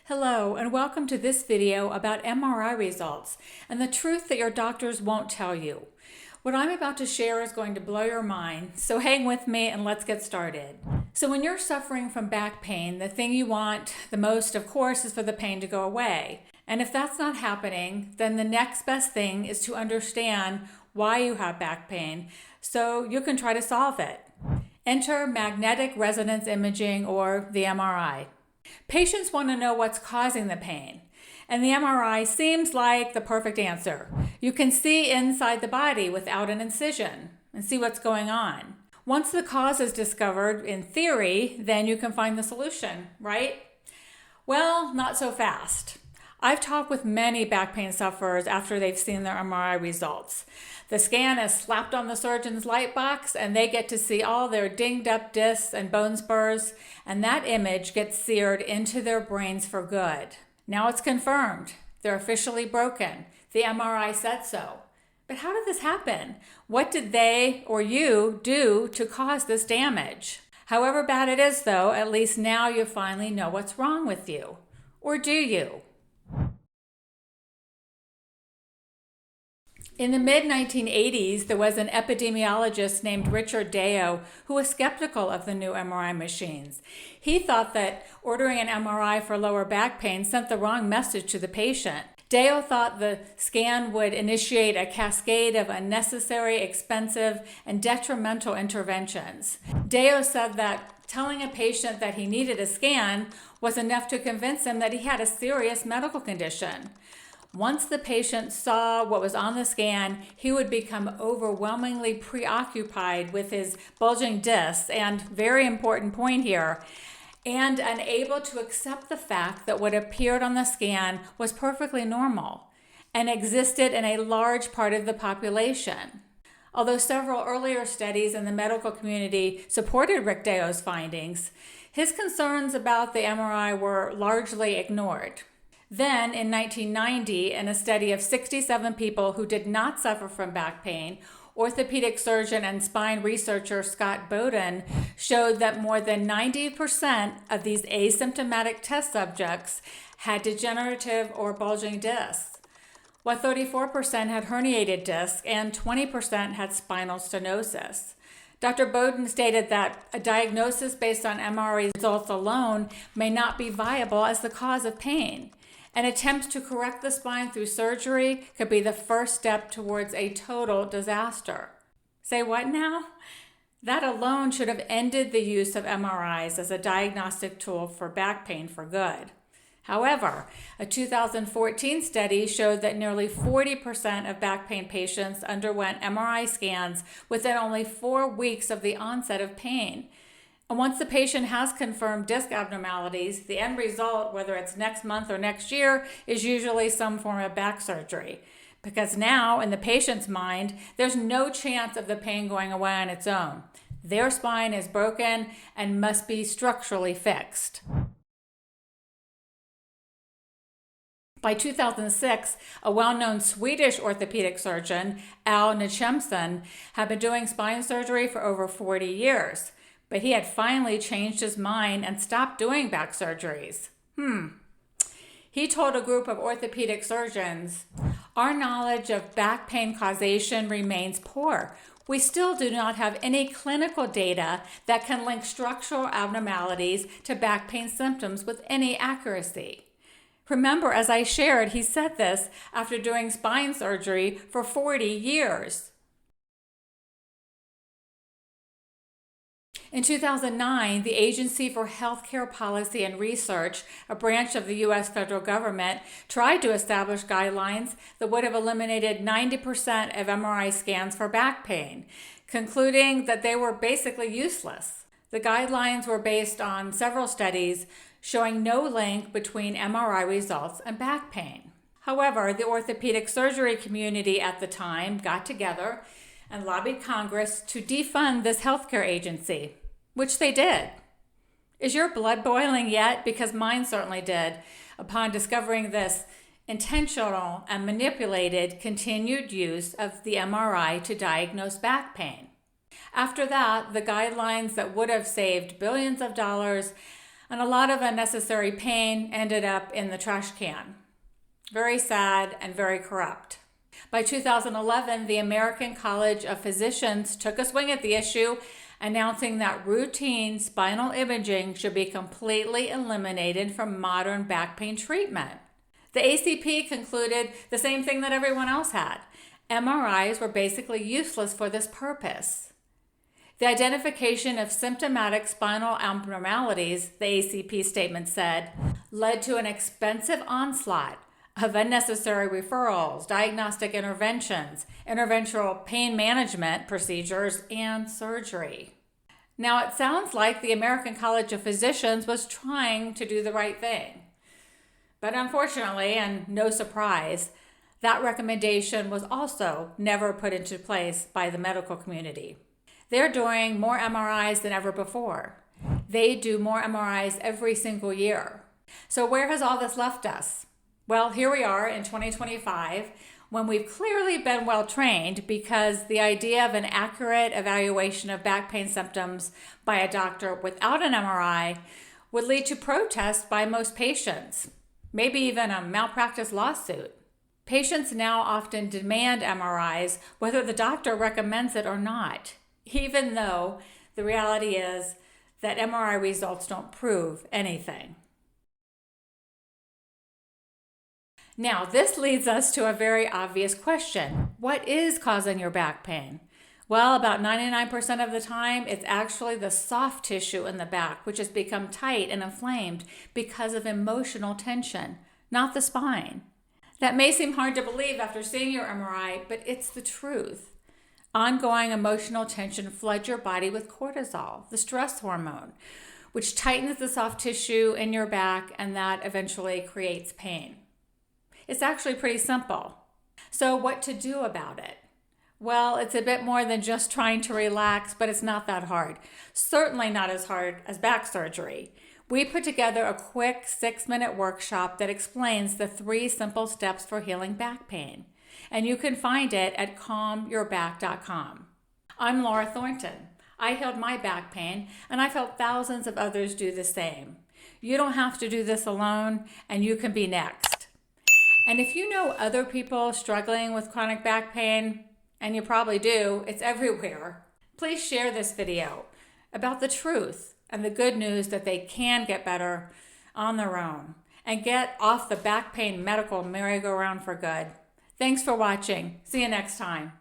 Hello, and welcome to this video about MRI results and the truth that your doctors won't tell you. What I'm about to share is going to blow your mind, so hang with me and let's get started. So when you're suffering from back pain, the thing you want the most, of course, is for the pain to go away. And if that's not happening, then the next best thing is to understand why you have back pain so you can try to solve it. Enter magnetic resonance imaging, or the MRI. Patients want to know what's causing the pain, and the MRI seems like the perfect answer. You can see inside the body without an incision and see what's going on. Once the cause is discovered, in theory, then you can find the solution, right? Well, not so fast. I've talked with many back pain sufferers after they've seen their MRI results. The scan is slapped on the surgeon's light box and they get to see all their dinged up discs and bone spurs, and that image gets seared into their brains for good. Now it's confirmed. They're officially broken. The MRI said so. But how did this happen? What did they or you do to cause this damage? However bad it is though, at least now you finally know what's wrong with you. Or do you? In the mid-1980s, there was an epidemiologist named Richard Deo who was skeptical of the new MRI machines. He thought that ordering an MRI for lower back pain sent the wrong message to the patient. Deo thought the scan would initiate a cascade of unnecessary, expensive, and detrimental interventions. Deo said that telling a patient that he needed a scan was enough to convince him that he had a serious medical condition. Once the patient saw what was on the scan, he would become overwhelmingly preoccupied with his bulging discs, and very important point here, and unable to accept the fact that what appeared on the scan was perfectly normal and existed in a large part of the population. Although several earlier studies in the medical community supported Rick Deo's findings, his concerns about the MRI were largely ignored. Then, in 1990, in a study of 67 people who did not suffer from back pain, orthopedic surgeon and spine researcher Scott Bowden showed that more than 90% of these asymptomatic test subjects had degenerative or bulging discs, while 34% had herniated discs and 20% had spinal stenosis. Dr. Bowden stated that a diagnosis based on MRI results alone may not be viable as the cause of pain. An attempt to correct the spine through surgery could be the first step towards a total disaster. Say what now? That alone should have ended the use of MRIs as a diagnostic tool for back pain for good. However, a 2014 study showed that nearly 40% of back pain patients underwent MRI scans within only 4 weeks of the onset of pain. And once the patient has confirmed disc abnormalities, the end result, whether it's next month or next year, is usually some form of back surgery. Because now, in the patient's mind, there's no chance of the pain going away on its own. Their spine is broken and must be structurally fixed. By 2006, a well-known Swedish orthopedic surgeon, Al Nachemson, had been doing spine surgery for over 40 years. But he had finally changed his mind and stopped doing back surgeries. He told a group of orthopedic surgeons, "Our knowledge of back pain causation remains poor. We still do not have any clinical data that can link structural abnormalities to back pain symptoms with any accuracy." Remember, as I shared, he said this after doing spine surgery for 40 years. In 2009, the Agency for Healthcare Policy and Research, a branch of the U.S. federal government, tried to establish guidelines that would have eliminated 90% of MRI scans for back pain, concluding that they were basically useless. The guidelines were based on several studies showing no link between MRI results and back pain. However, the orthopedic surgery community at the time got together and lobbied Congress to defund this healthcare agency, which they did. Is your blood boiling yet? Because mine certainly did upon discovering this intentional and manipulated continued use of the MRI to diagnose back pain. After that, the guidelines that would have saved billions of dollars And a lot of unnecessary pain ended up in the trash can. Very sad and very corrupt. By 2011, the American College of Physicians took a swing at the issue, announcing that routine spinal imaging should be completely eliminated from modern back pain treatment. The ACP concluded the same thing that everyone else had. MRIs were basically useless for this purpose. The identification of symptomatic spinal abnormalities, the ACP statement said, led to an expensive onslaught of unnecessary referrals, diagnostic interventions, interventional pain management procedures, and surgery. Now, it sounds like the American College of Physicians was trying to do the right thing. But unfortunately, and no surprise, that recommendation was also never put into place by the medical community. They're doing more MRIs than ever before. They do more MRIs every single year. So where has all this left us? Well, here we are in 2025 when we've clearly been well trained, because the idea of an accurate evaluation of back pain symptoms by a doctor without an MRI would lead to protests by most patients, maybe even a malpractice lawsuit. Patients now often demand MRIs whether the doctor recommends it or not, even though the reality is that MRI results don't prove anything. Now, this leads us to a very obvious question. What is causing your back pain? Well, about 99% of the time, it's actually the soft tissue in the back, which has become tight and inflamed because of emotional tension, not the spine. That may seem hard to believe after seeing your MRI, but it's the truth. Ongoing emotional tension floods your body with cortisol, the stress hormone, which tightens the soft tissue in your back, and that eventually creates pain. It's actually pretty simple. So what to do about it? Well, it's a bit more than just trying to relax, but it's not that hard. Certainly not as hard as back surgery. We put together a quick 6-minute workshop that explains the 3 simple steps for healing back pain. And you can find it at calmyourback.com. I'm Laura Thornton. I healed my back pain, and I've helped thousands of others do the same. You don't have to do this alone, and you can be next. And if you know other people struggling with chronic back pain, and you probably do, it's everywhere, please share this video about the truth and the good news that they can get better on their own and get off the back pain medical merry-go-round for good. Thanks for watching. See you next time.